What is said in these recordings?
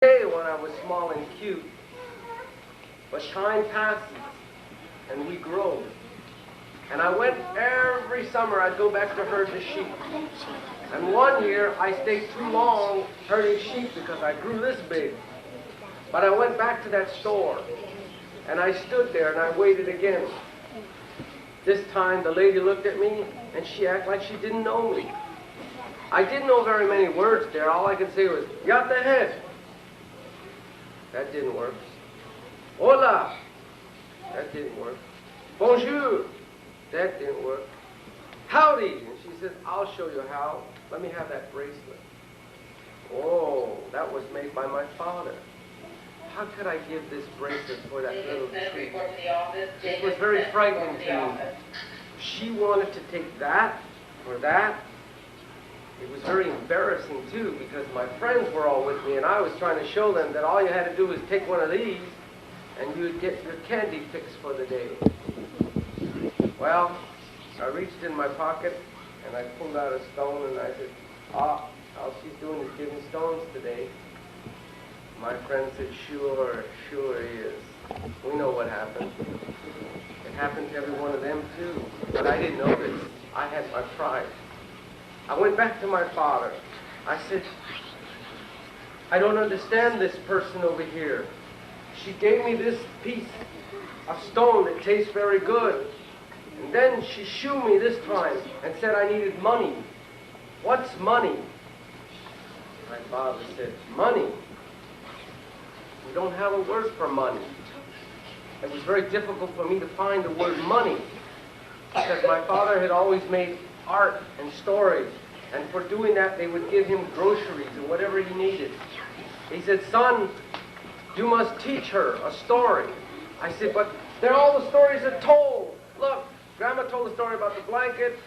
Day when I was small and cute, but time passes and we grow. And I went every summer, I'd go back to herd the sheep. And one year I stayed too long herding sheep because I grew this big. But I went back to that store and I stood there and I waited again. This time the lady looked at me and she acted like she didn't know me. I didn't know very many words there. All I could say was, "Yat the head." That didn't work. Hola. That didn't work. Bonjour. That didn't work. Howdy. And she says, "I'll show you how. Let me have that bracelet." Oh, that was made by my father. How could I give this bracelet for that little tree? It was very frightening to me. She wanted to take that or that. It was very embarrassing, too, because my friends were all with me, and I was trying to show them that all you had to do was take one of these, and you would get your candy fix for the day. Well, I reached in my pocket, and I pulled out a stone, and I said, all she's doing is giving stones today. My friend said, sure he is. We know what happened. It happened to every one of them, too, but I didn't know this. I had my pride. I went back to my father. I said, "I don't understand this person over here. She gave me this piece of stone that tastes very good. And then she shooed me this time and said I needed money. What's money?" My father said, "Money? We don't have a word for money." It was very difficult for me to find the word money because my father had always made art and stories, and for doing that they would give him groceries and whatever he needed. He said, "Son, you must teach her a story." I said, "But they're all the stories are told. Look, Grandma told the story about the blanket,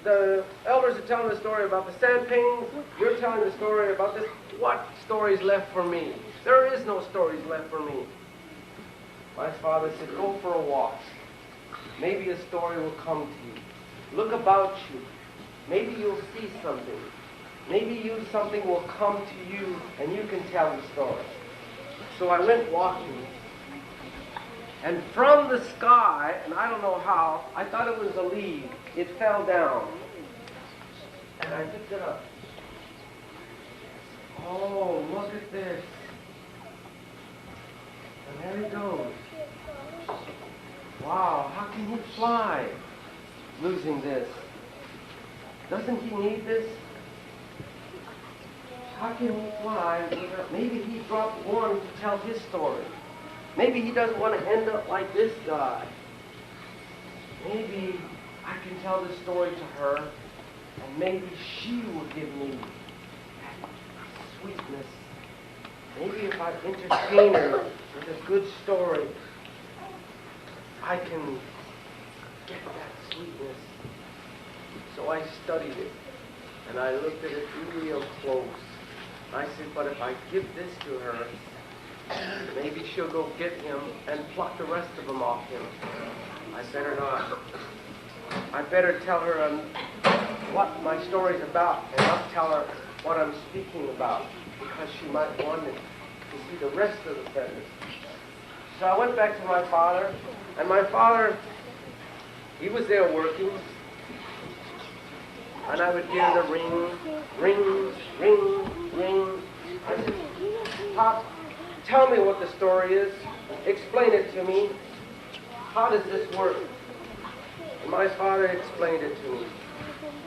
the elders are telling the story about the sand paintings, you're telling the story about this. What stories left for me? There is no stories left for me." My father said, "Go for a walk. Maybe a story will come to you. Look about you. Maybe you'll see something. Maybe something will come to you and you can tell the story." So I went walking. And from the sky, and I don't know how, I thought it was a leaf. It fell down. And I picked it up. Oh, look at this. And there he goes. Wow, how can he fly? Losing this. Doesn't he need this? How can he fly? Maybe he dropped one to tell his story. Maybe he doesn't want to end up like this guy. Maybe I can tell this story to her, and maybe she will give me that sweetness. Maybe if I entertain her with a good story, I can get that sweetness. So I studied it, and I looked at it real close. I said, but if I give this to her, maybe she'll go get him and pluck the rest of them off him. I better not. I better tell her what my story's about and not tell her what I'm speaking about, because she might want to see the rest of the feathers. So I went back to my father, and my father, he was there working. And I would hear the ring, ring, ring, ring. I said, "Pop, tell me what the story is. Explain it to me. How does this work?" And my father explained it to me.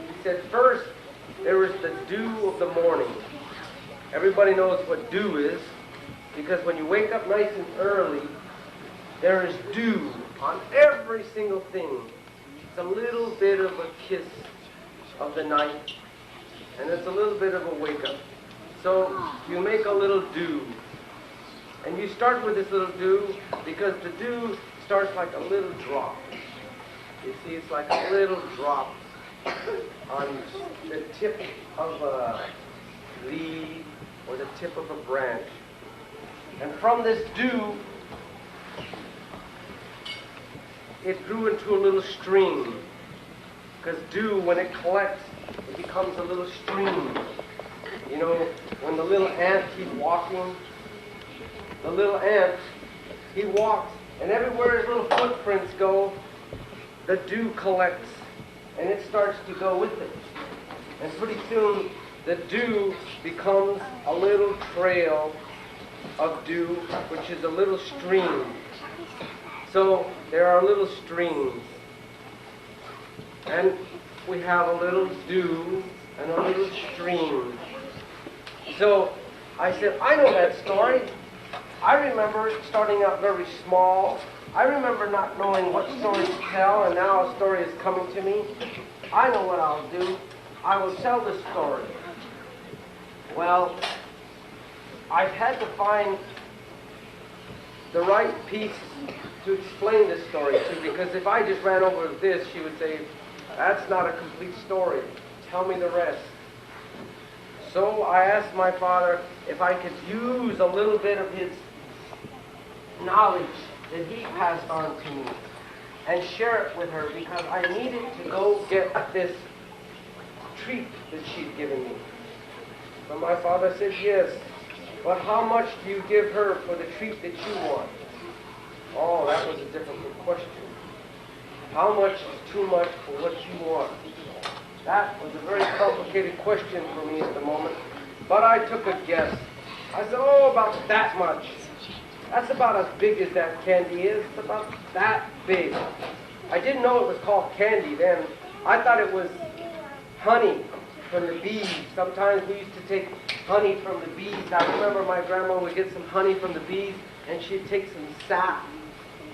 He said, "First, there is the dew of the morning." Everybody knows what dew is, because when you wake up nice and early, there is dew on every single thing. It's a little bit of a kiss of the night, and it's a little bit of a wake-up. So you make a little dew, and you start with this little dew because the dew starts like a little drop. You see, it's like a little drop on the tip of a leaf or the tip of a branch. And from this dew, it grew into a little stream. Because dew, when it collects, it becomes a little stream. You know, when the little ant keeps walking, the little ant, he walks, and everywhere his little footprints go, the dew collects, and it starts to go with it. And pretty soon, the dew becomes a little trail of dew, which is a little stream. So there are little streams. And we have a little dew and a little stream. So I said, I know that story. I remember starting out very small. I remember not knowing what story to tell, and now a story is coming to me. I know what I'll do. I will tell the story. Well, I've had to find the right piece to explain this story to, because if I just ran over this, she would say, that's not a complete story. Tell me the rest. So I asked my father if I could use a little bit of his knowledge that he passed on to me and share it with her, because I needed to go get this treat that she'd given me. So my father said, yes, but how much do you give her for the treat that you want? Oh, that was a difficult question. How much is too much for what you want? That was a very complicated question for me at the moment, but I took a guess. I said, oh, about that much. That's about as big as that candy is. It's about that big. I didn't know it was called candy then. I thought it was honey from the bees. Sometimes we used to take honey from the bees. I remember my grandma would get some honey from the bees, and she'd take some sap,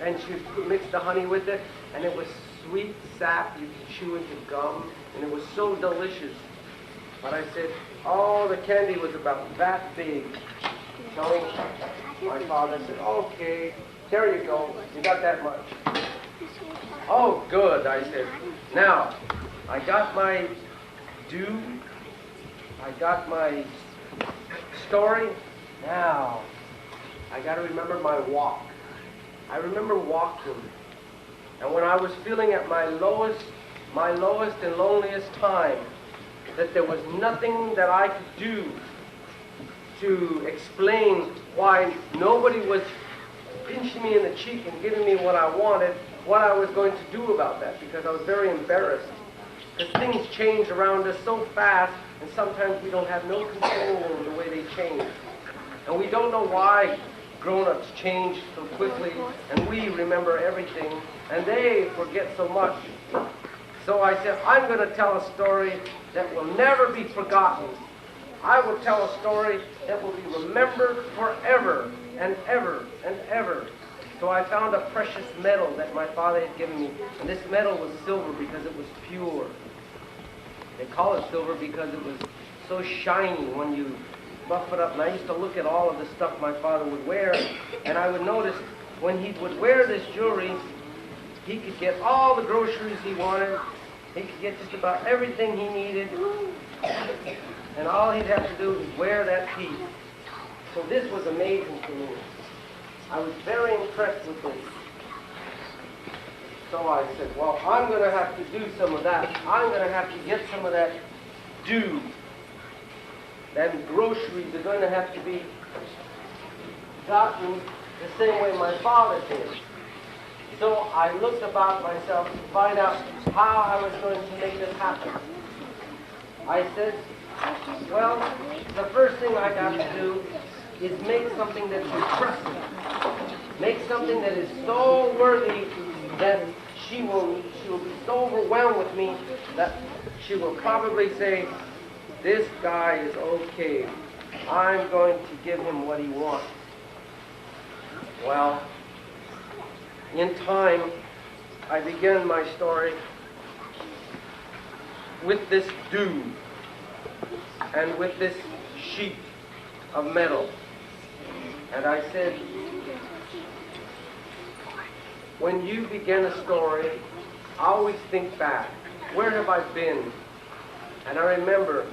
and she'd mix the honey with it, and it was sweet sap you could chew into gum, and it was so delicious. But I said, oh, the candy was about that big. So my father said, okay, there you go, you got that much. Oh, good, I said. Now, I got my dew, I got my story. Now, I got to remember my walk. I remember walking. And when I was feeling at my lowest and loneliest time, that there was nothing that I could do to explain why nobody was pinching me in the cheek and giving me what I wanted, what I was going to do about that, because I was very embarrassed. Because things change around us so fast, and sometimes we don't have no control over the way they change. And we don't know why grown-ups change so quickly, and we remember everything, and they forget so much. So I said, I'm going to tell a story that will never be forgotten. I will tell a story that will be remembered forever and ever and ever. So I found a precious metal that my father had given me, and this metal was silver because it was pure. They call it silver because it was so shiny when you buff it up. And I used to look at all of the stuff my father would wear, and I would notice when he would wear this jewelry, he could get all the groceries he wanted. He could get just about everything he needed, and all he'd have to do is wear that piece. So this was amazing to me. I was very impressed with this. So I said, well, I'm going to have to do some of that. I'm going to have to get some of that dew. Then groceries are going to have to be gotten the same way my father did. So I looked about myself to find out how I was going to make this happen. I said, well, the first thing I got to do is make something that's impressive. Make something that is so worthy that she will be so overwhelmed with me that she will probably say, this guy is okay. I'm going to give him what he wants. Well, in time, I began my story with this dew and with this sheet of metal. And I said, when you begin a story, I always think back. Where have I been? And I remember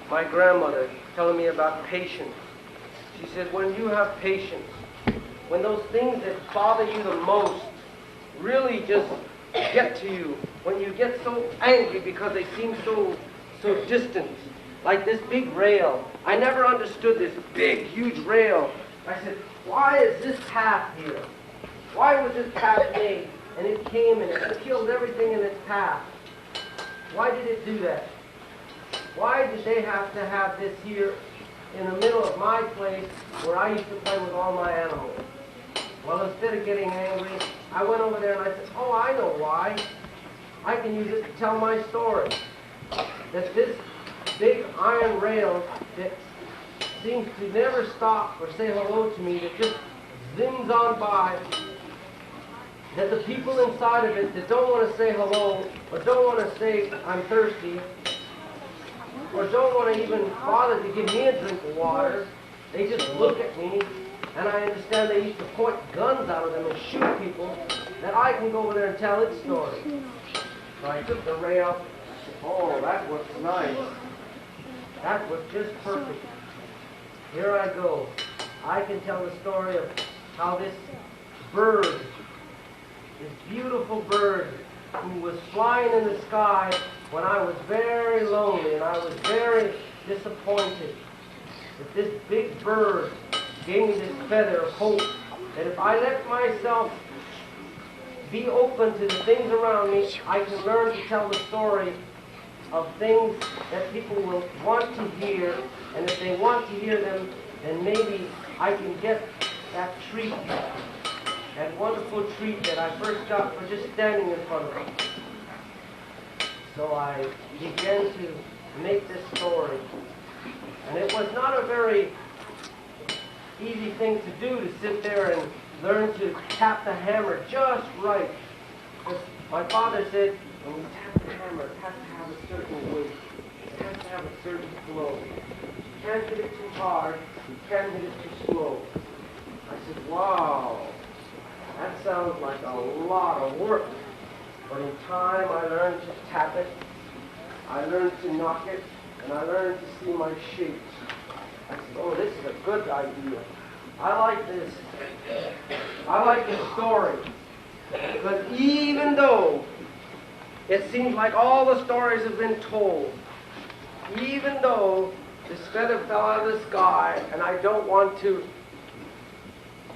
my grandmother telling me about patience. She said, when you have patience, when those things that bother you the most really just get to you, when you get so angry because they seem so distant, like this big rail. I never understood this big, huge rail I said, why is this path here? Why was this path made? And it came and it killed everything in its path. Why did it do that? Why did they have to have this here in the middle of my place where I used to play with all my animals? Well, instead of getting angry, I went over there and I said, oh, I know why. I can use it to tell my story. That this big iron rail that seems to never stop or say hello to me, that just zooms on by, that the people inside of it that don't want to say hello, or don't want to say I'm thirsty, or don't want to even bother to give me a drink of water, they just look at me, and I understand they used to point guns out of them and shoot people, that I can go over there and tell its story. So I took the rail. Oh, that was nice. That was just perfect. Here I go. I can tell the story of how this bird, this beautiful bird who was flying in the sky when I was very lonely and I was very disappointed, that this big bird gave me this feather of hope that if I let myself be open to the things around me, I can learn to tell the story of things that people will want to hear, and if they want to hear them, then maybe I can get that treat, that wonderful treat that I first got for just standing in front of them. So I began to make this story, and it was not a very easy thing to do, to sit there and learn to tap the hammer just right. Because my father said, when you tap the hammer, it has to have a certain weight. It has to have a certain flow. You can't hit it too hard. You can't hit it too slow. I said, wow, that sounds like a lot of work. But in time, I learned to tap it. I learned to knock it. And I learned to see my shapes. I said, oh, this is a good idea. I like this. I like this story. Because even though it seems like all the stories have been told, even though this feather fell out of the sky and I don't want to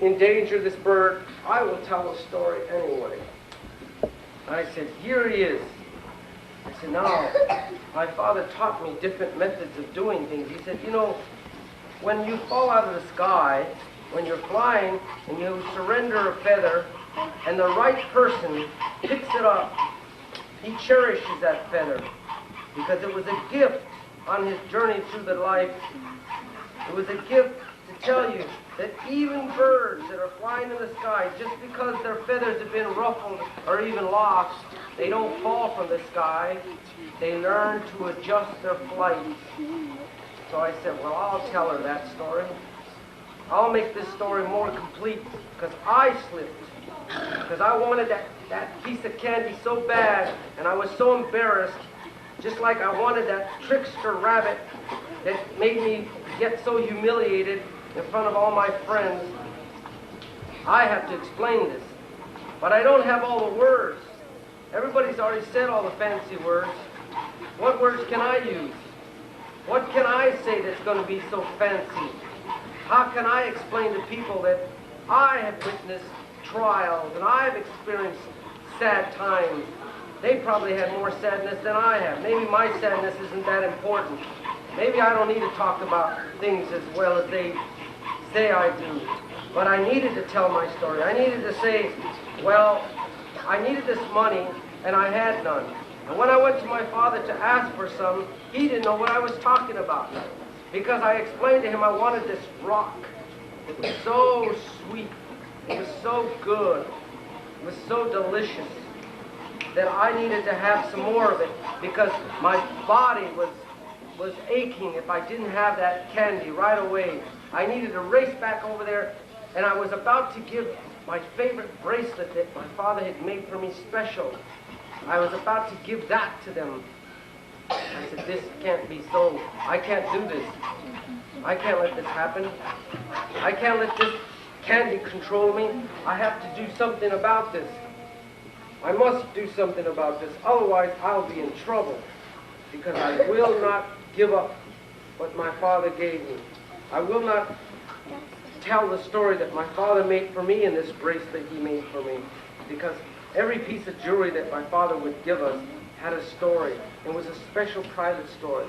endanger this bird, I will tell a story anyway. I said, here he is. I said, now, my father taught me different methods of doing things. He said, you know, when you fall out of the sky, when you're flying and you surrender a feather and the right person picks it up, he cherishes that feather because it was a gift on his journey through the life. It was a gift to tell you that even birds that are flying in the sky, just because their feathers have been ruffled or even lost, they don't fall from the sky. They learn to adjust their flight. So I said, well, I'll tell her that story. I'll make this story more complete because I slipped. Because I wanted that piece of candy so bad, and I was so embarrassed, just like I wanted that trickster rabbit that made me get so humiliated in front of all my friends. I have to explain this. But I don't have all the words. Everybody's already said all the fancy words. What words can I use? What can I say that's going to be so fancy? How can I explain to people that I have witnessed trials and I've experienced sad times? They probably had more sadness than I have. Maybe my sadness isn't that important. Maybe I don't need to talk about things as well as they say I do. But I needed to tell my story. I needed to say, well, I needed this money and I had none. And when I went to my father to ask for some, he didn't know what I was talking about. Because I explained to him I wanted this rock. It was so sweet. It was so good. It was so delicious that I needed to have some more of it because my body was aching if I didn't have that candy right away. I needed to race back over there, and I was about to give my favorite bracelet that my father had made for me special. I was about to give that to them. I said, this can't be so. I can't do this. I can't let this happen. I can't let this candy control me. I have to do something about this. I must do something about this. Otherwise, I'll be in trouble. Because I will not give up what my father gave me. I will not tell the story that my father made for me in this bracelet he made for me. Because every piece of jewelry that my father would give us had a story. It was a special private story.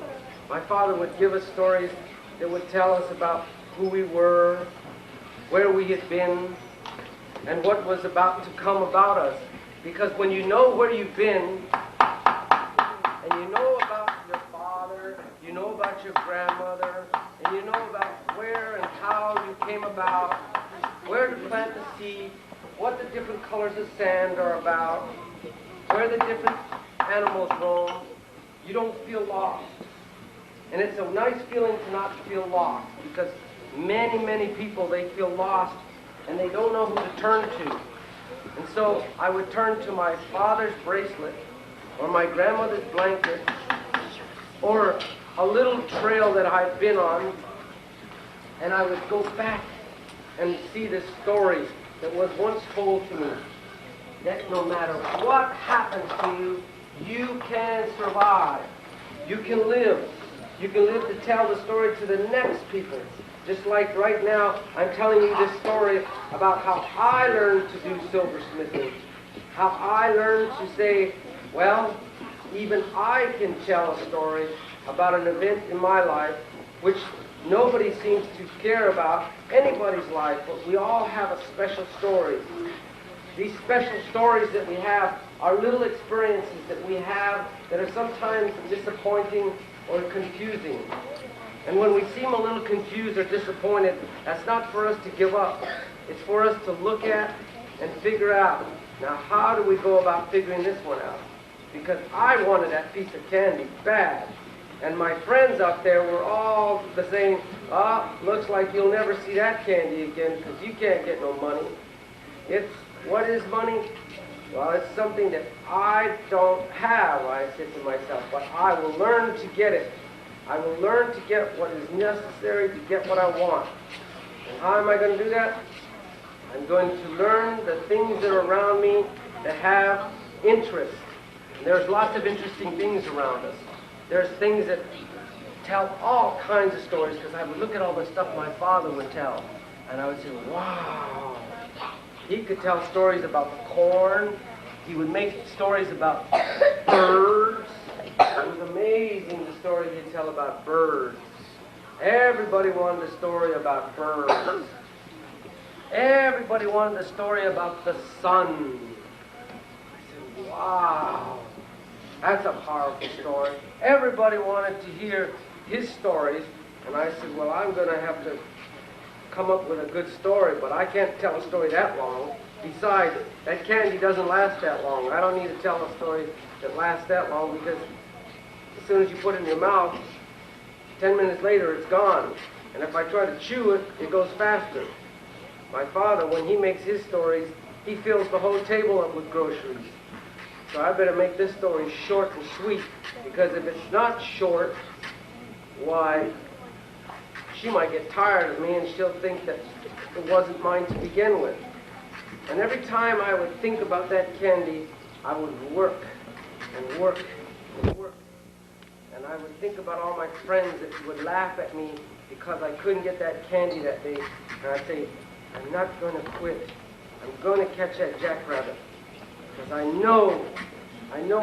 My father would give us stories that would tell us about who we were, where we had been, and what was about to come about us. Because when you know where you've been, and you know about your father, you know about your grandmother, and you know about where and how you came about, where to plant the seed, what the different colors of sand are about, where the different animals roam, you don't feel lost. And it's a nice feeling to not feel lost, because many, many people, they feel lost and they don't know who to turn to. And so I would turn to my father's bracelet or my grandmother's blanket or a little trail that I've been on, and I would go back and see this story that was once told to me, that no matter what happens to you, you can survive. You can live. You can live to tell the story to the next people. Just like right now, I'm telling you this story about how I learned to do silversmithing. How I learned to say, well, even I can tell a story about an event in my life which nobody seems to care about anybody's life, but we all have a special story. These special stories that we have are little experiences that we have that are sometimes disappointing or confusing. And when we seem a little confused or disappointed, that's not for us to give up. It's for us to look at and figure out, now how do we go about figuring this one out? Because I wanted that piece of candy bad. And my friends out there were all saying, looks like you'll never see that candy again because you can't get no money. What is money? Well, it's something that I don't have, I said to myself, but I will learn to get it. I will learn to get what is necessary to get what I want. And how am I going to do that? I'm going to learn the things that are around me that have interest. And there's lots of interesting things around us. There's things that tell all kinds of stories, because I would look at all the stuff my father would tell, and I would say, wow. He could tell stories about the corn. He would make stories about birds. It was amazing the story he'd tell about birds. Everybody wanted a story about birds. Everybody wanted a story about the sun. I said, wow, that's a powerful story. Everybody wanted to hear his stories, and I said, well, I'm going to have to come up with a good story, but I can't tell a story that long. Besides, that candy doesn't last that long. I don't need to tell a story that lasts that long, because as soon as you put it in your mouth, 10 minutes later it's gone. And if I try to chew it, it goes faster. My father, when he makes his stories, he fills the whole table up with groceries. So I better make this story short and sweet, because if it's not short, why, she might get tired of me and she'll think that it wasn't mine to begin with. And every time I would think about that candy, I would work and work and work. And I would think about all my friends that would laugh at me because I couldn't get that candy that day. And I'd say, I'm not going to quit. I'm going to catch that jackrabbit. Because I know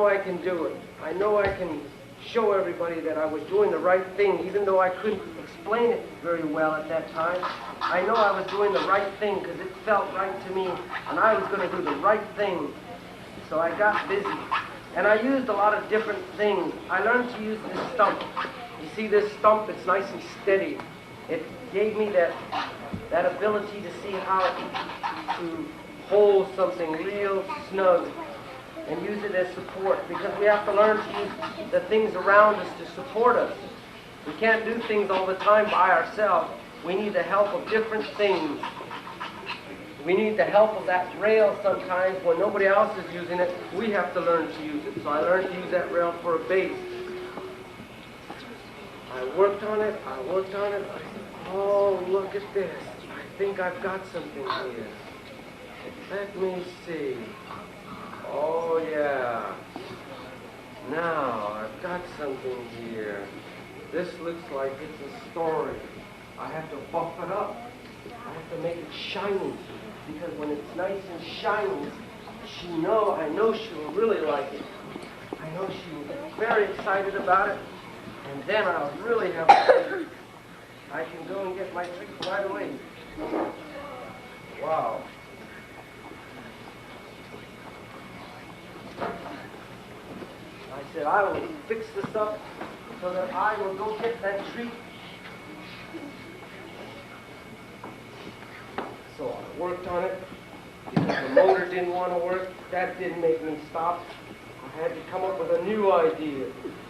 I can do it. I know I can show everybody that I was doing the right thing, even though I couldn't explain it very well at that time. I know I was doing the right thing because it felt right to me, and I was going to do the right thing. So I got busy. And I used a lot of different things. I learned to use this stump. You see this stump? It's nice and steady. It gave me that ability to see how to hold something real snug and use it as support, because we have to learn to use the things around us to support us. We can't do things all the time by ourselves. We need the help of different things. We need the help of that rail sometimes when nobody else is using it. We have to learn to use it. So I learned to use that rail for a base. I worked on it. I said, oh, look at this. I think I've got something here. Let me see. Oh, yeah. Now, I've got something here. This looks like it's a story. I have to buff it up. I have to make it shiny, because when it's nice and shiny, I know she will really like it. I know she will get very excited about it, and then I'll really have fun. I can go and get my treat right away. Wow. I said, I will fix this up so that I will go get that treat. So I worked on it because the motor didn't want to work. That didn't make me stop. I had to come up with a new idea.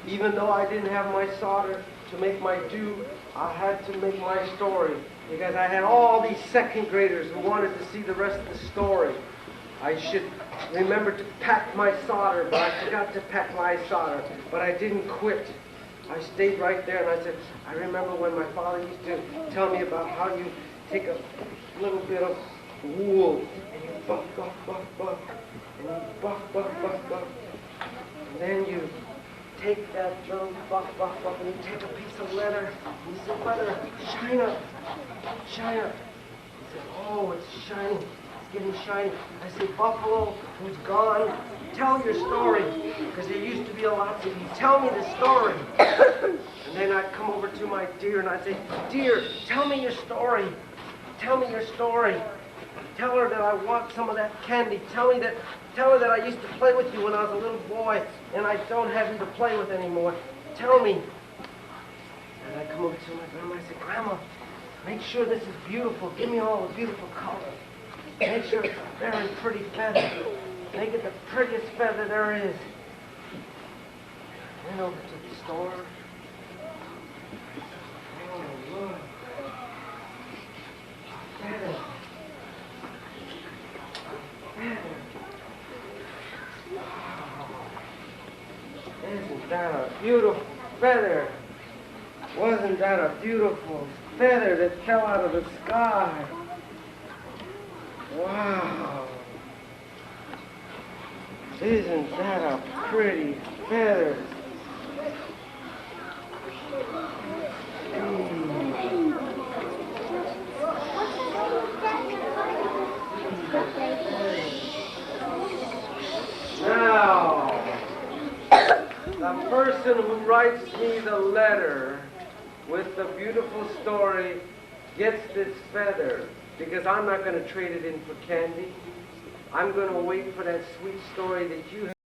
Even though I didn't have my solder to make my do, I had to make my story because I had all these second graders who wanted to see the rest of the story. I should remember to pack my solder, but I forgot to pack my solder. But I didn't quit. I stayed right there, and I said, I remember when my father used to tell me about how you take a little bit of wool, and you buff, buff, buff, buff, and you buff, buff, buff, buff. And then you take that little buff, buff, buff, and you take a piece of leather, and you say, leather, shine up, shine up. He said, oh, it's shining, it's getting shiny. I said, Buffalo, who's gone, tell your story, because there used to be a lot of you. Tell me the story. And then I'd come over to my deer, and I'd say, dear, tell me your story. Tell me your story. Tell her that I want some of that candy. Tell her that I used to play with you when I was a little boy, and I don't have you to play with anymore. Tell me. And I come over to my grandma, I say, Grandma, make sure this is beautiful. Give me all the beautiful colors. Make sure it's a very pretty feather. Make it the prettiest feather there is. Went over to the store. Oh, look. Feather. Feather. Wow. Isn't that a beautiful feather? Wasn't that a beautiful feather that fell out of the sky? Wow. Isn't that a pretty feather? Now, the person who writes me the letter with the beautiful story gets this feather, because I'm not going to trade it in for candy. I'm going to wait for that sweet story that you have.